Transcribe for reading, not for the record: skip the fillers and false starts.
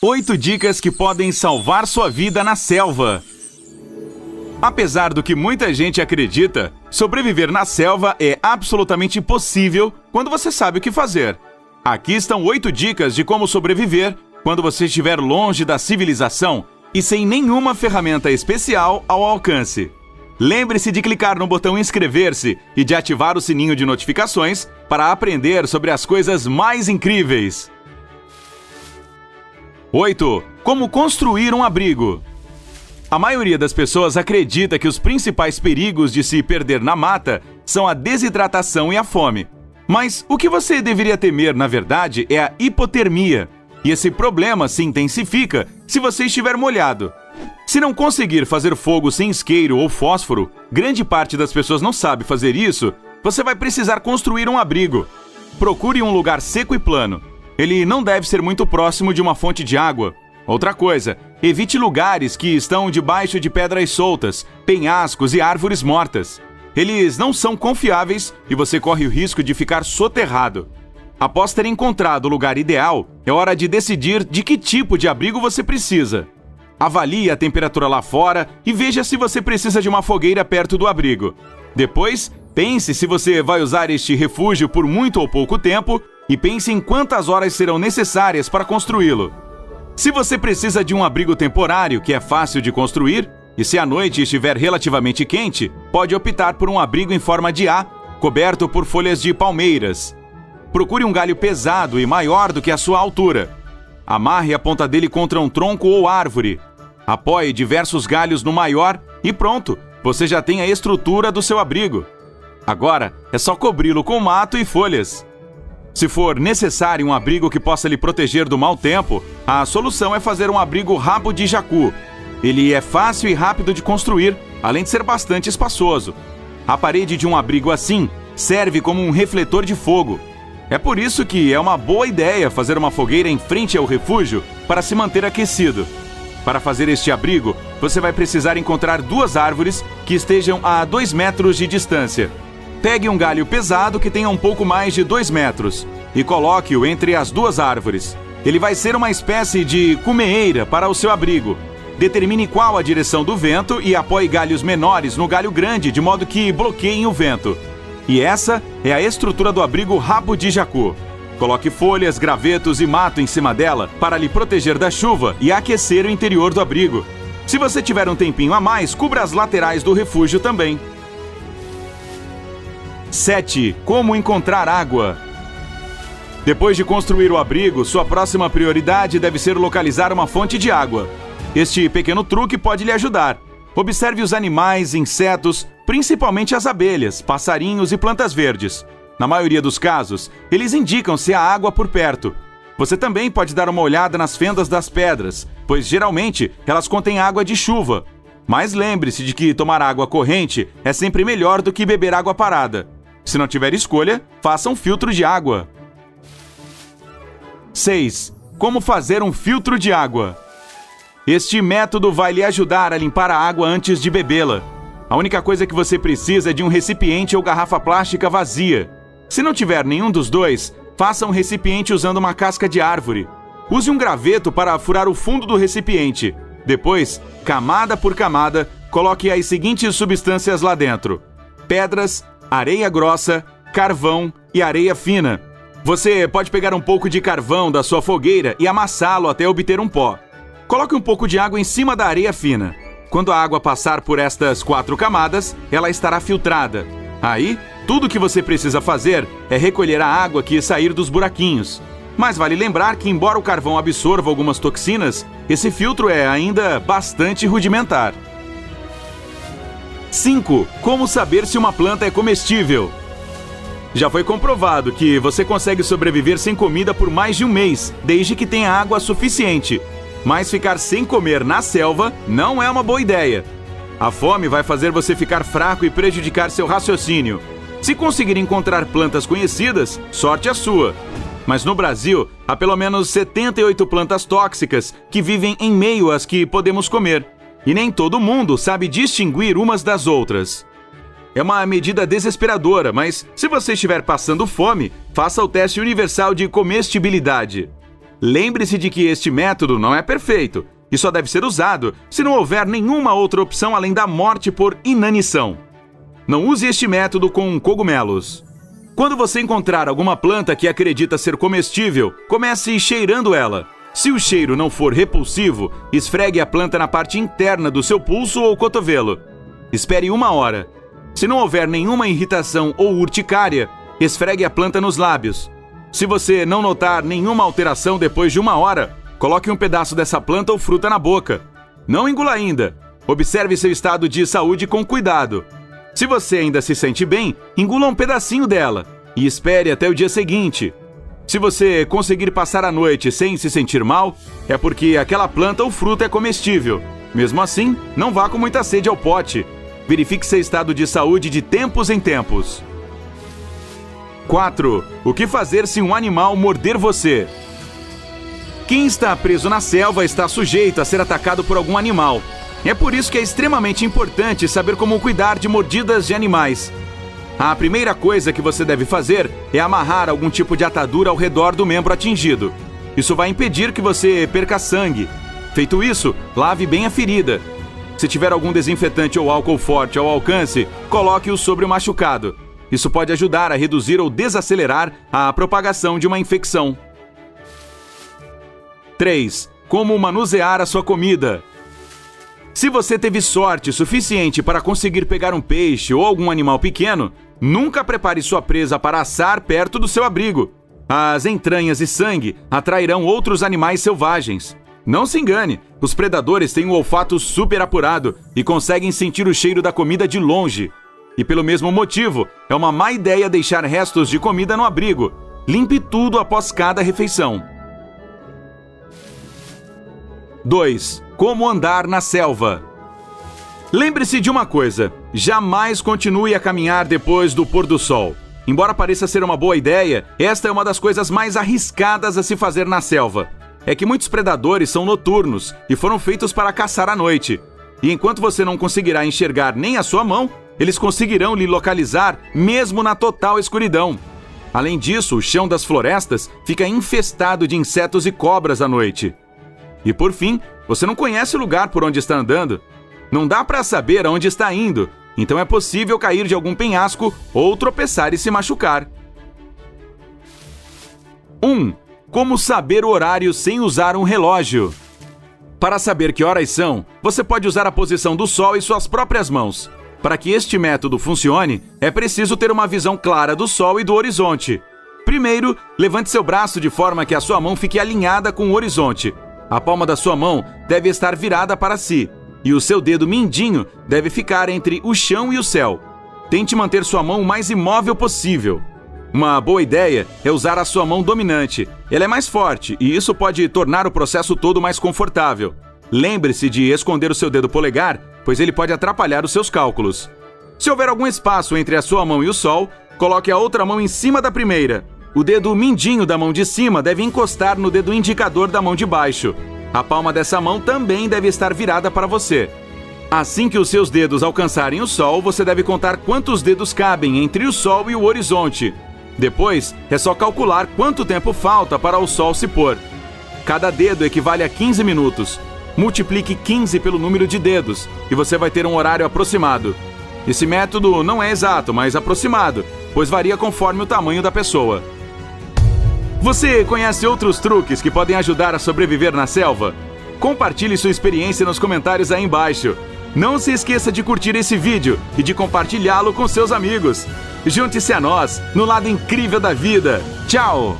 8 dicas que podem salvar sua vida na selva. Apesar do que muita gente acredita, sobreviver na selva é absolutamente possível quando você sabe o que fazer. Aqui estão 8 dicas de como sobreviver quando você estiver longe da civilização e sem nenhuma ferramenta especial ao alcance. Lembre-se de clicar no botão inscrever-se e de ativar o sininho de notificações para aprender sobre as coisas mais incríveis. 8. Como construir um abrigo. A maioria das pessoas acredita que os principais perigos de se perder na mata são a desidratação e a fome. Mas o que você deveria temer, na verdade, é a hipotermia. E esse problema se intensifica se você estiver molhado. Se não conseguir fazer fogo sem isqueiro ou fósforo, grande parte das pessoas não sabe fazer isso, você vai precisar construir um abrigo. Procure um lugar seco e plano. Ele não deve ser muito próximo de uma fonte de água. Outra coisa, evite lugares que estão debaixo de pedras soltas, penhascos e árvores mortas. Eles não são confiáveis e você corre o risco de ficar soterrado. Após ter encontrado o lugar ideal, é hora de decidir de que tipo de abrigo você precisa. Avalie a temperatura lá fora e veja se você precisa de uma fogueira perto do abrigo. Depois, pense se você vai usar este refúgio por muito ou pouco tempo e pense em quantas horas serão necessárias para construí-lo. Se você precisa de um abrigo temporário que é fácil de construir, e se a noite estiver relativamente quente, pode optar por um abrigo em forma de A, coberto por folhas de palmeiras. Procure um galho pesado e maior do que a sua altura. Amarre a ponta dele contra um tronco ou árvore. Apoie diversos galhos no maior e pronto, você já tem a estrutura do seu abrigo. Agora é só cobri-lo com mato e folhas. Se for necessário um abrigo que possa lhe proteger do mau tempo, a solução é fazer um abrigo rabo de jacu. Ele é fácil e rápido de construir, além de ser bastante espaçoso. A parede de um abrigo assim serve como um refletor de fogo. É por isso que é uma boa ideia fazer uma fogueira em frente ao refúgio para se manter aquecido. Para fazer este abrigo, você vai precisar encontrar 2 árvores que estejam a 2 metros de distância. Pegue um galho pesado que tenha um pouco mais de 2 metros e coloque-o entre as 2 árvores. Ele vai ser uma espécie de cumeeira para o seu abrigo. Determine qual a direção do vento e apoie galhos menores no galho grande de modo que bloqueiem o vento. E essa é a estrutura do abrigo rabo de jacu. Coloque folhas, gravetos e mato em cima dela para lhe proteger da chuva e aquecer o interior do abrigo. Se você tiver um tempinho a mais, cubra as laterais do refúgio também. 7. Como encontrar água. Depois de construir o abrigo, sua próxima prioridade deve ser localizar uma fonte de água. Este pequeno truque pode lhe ajudar. Observe os animais, insetos, principalmente as abelhas, passarinhos e plantas verdes. Na maioria dos casos, eles indicam se há água por perto. Você também pode dar uma olhada nas fendas das pedras, pois geralmente elas contêm água de chuva. Mas lembre-se de que tomar água corrente é sempre melhor do que beber água parada. Se não tiver escolha, faça um filtro de água. 6. Como fazer um filtro de água. Este método vai lhe ajudar a limpar a água antes de bebê-la. A única coisa que você precisa é de um recipiente ou garrafa plástica vazia. Se não tiver nenhum dos dois, faça um recipiente usando uma casca de árvore. Use um graveto para furar o fundo do recipiente. Depois, camada por camada, coloque as seguintes substâncias lá dentro: pedras, areia grossa, carvão e areia fina. Você pode pegar um pouco de carvão da sua fogueira e amassá-lo até obter um pó. Coloque um pouco de água em cima da areia fina. Quando a água passar por estas 4 camadas, ela estará filtrada. Aí, tudo o que você precisa fazer é recolher a água que sair dos buraquinhos. Mas vale lembrar que, embora o carvão absorva algumas toxinas, esse filtro é ainda bastante rudimentar. 5. Como saber se uma planta é comestível? Já foi comprovado que você consegue sobreviver sem comida por mais de um mês, desde que tenha água suficiente. Mas ficar sem comer na selva não é uma boa ideia. A fome vai fazer você ficar fraco e prejudicar seu raciocínio. Se conseguir encontrar plantas conhecidas, sorte a sua. Mas no Brasil, há pelo menos 78 plantas tóxicas que vivem em meio às que podemos comer. E nem todo mundo sabe distinguir umas das outras. É uma medida desesperadora, mas se você estiver passando fome, faça o teste universal de comestibilidade. Lembre-se de que este método não é perfeito e só deve ser usado se não houver nenhuma outra opção além da morte por inanição. Não use este método com cogumelos. Quando você encontrar alguma planta que acredita ser comestível, comece cheirando ela. Se o cheiro não for repulsivo, esfregue a planta na parte interna do seu pulso ou cotovelo. Espere 1 hora. Se não houver nenhuma irritação ou urticária, esfregue a planta nos lábios. Se você não notar nenhuma alteração depois de 1 hora, coloque um pedaço dessa planta ou fruta na boca. Não engula ainda. Observe seu estado de saúde com cuidado. Se você ainda se sente bem, engula um pedacinho dela e espere até o dia seguinte. Se você conseguir passar a noite sem se sentir mal, é porque aquela planta ou fruta é comestível. Mesmo assim, não vá com muita sede ao pote. Verifique seu estado de saúde de tempos em tempos. 4. O que fazer se um animal morder você? Quem está preso na selva está sujeito a ser atacado por algum animal. É por isso que é extremamente importante saber como cuidar de mordidas de animais. A primeira coisa que você deve fazer é amarrar algum tipo de atadura ao redor do membro atingido. Isso vai impedir que você perca sangue. Feito isso, lave bem a ferida. Se tiver algum desinfetante ou álcool forte ao alcance, coloque-o sobre o machucado. Isso pode ajudar a reduzir ou desacelerar a propagação de uma infecção. 3. Como manusear a sua comida? Se você teve sorte suficiente para conseguir pegar um peixe ou algum animal pequeno, nunca prepare sua presa para assar perto do seu abrigo. As entranhas e sangue atrairão outros animais selvagens. Não se engane, os predadores têm um olfato super apurado e conseguem sentir o cheiro da comida de longe. E pelo mesmo motivo, é uma má ideia deixar restos de comida no abrigo. Limpe tudo após cada refeição. 2. Como andar na selva? Lembre-se de uma coisa, jamais continue a caminhar depois do pôr do sol. Embora pareça ser uma boa ideia, esta é uma das coisas mais arriscadas a se fazer na selva. É que muitos predadores são noturnos e foram feitos para caçar à noite. E enquanto você não conseguirá enxergar nem a sua mão, eles conseguirão lhe localizar mesmo na total escuridão. Além disso, o chão das florestas fica infestado de insetos e cobras à noite. E por fim, você não conhece o lugar por onde está andando. Não dá para saber aonde está indo, então é possível cair de algum penhasco ou tropeçar e se machucar. 1. Como saber o horário sem usar um relógio? Para saber que horas são, você pode usar a posição do sol e suas próprias mãos. Para que este método funcione, é preciso ter uma visão clara do sol e do horizonte. Primeiro, levante seu braço de forma que a sua mão fique alinhada com o horizonte. A palma da sua mão deve estar virada para si, e o seu dedo mindinho deve ficar entre o chão e o céu. Tente manter sua mão o mais imóvel possível. Uma boa ideia é usar a sua mão dominante. Ela é mais forte e isso pode tornar o processo todo mais confortável. Lembre-se de esconder o seu dedo polegar, pois ele pode atrapalhar os seus cálculos. Se houver algum espaço entre a sua mão e o sol, coloque a outra mão em cima da primeira. O dedo mindinho da mão de cima deve encostar no dedo indicador da mão de baixo. A palma dessa mão também deve estar virada para você. Assim que os seus dedos alcançarem o sol, você deve contar quantos dedos cabem entre o sol e o horizonte. Depois, é só calcular quanto tempo falta para o sol se pôr. Cada dedo equivale a 15 minutos. Multiplique 15 pelo número de dedos e você vai ter um horário aproximado. Esse método não é exato, mas aproximado, pois varia conforme o tamanho da pessoa. Você conhece outros truques que podem ajudar a sobreviver na selva? Compartilhe sua experiência nos comentários aí embaixo. Não se esqueça de curtir esse vídeo e de compartilhá-lo com seus amigos. Junte-se a nós no lado incrível da vida. Tchau!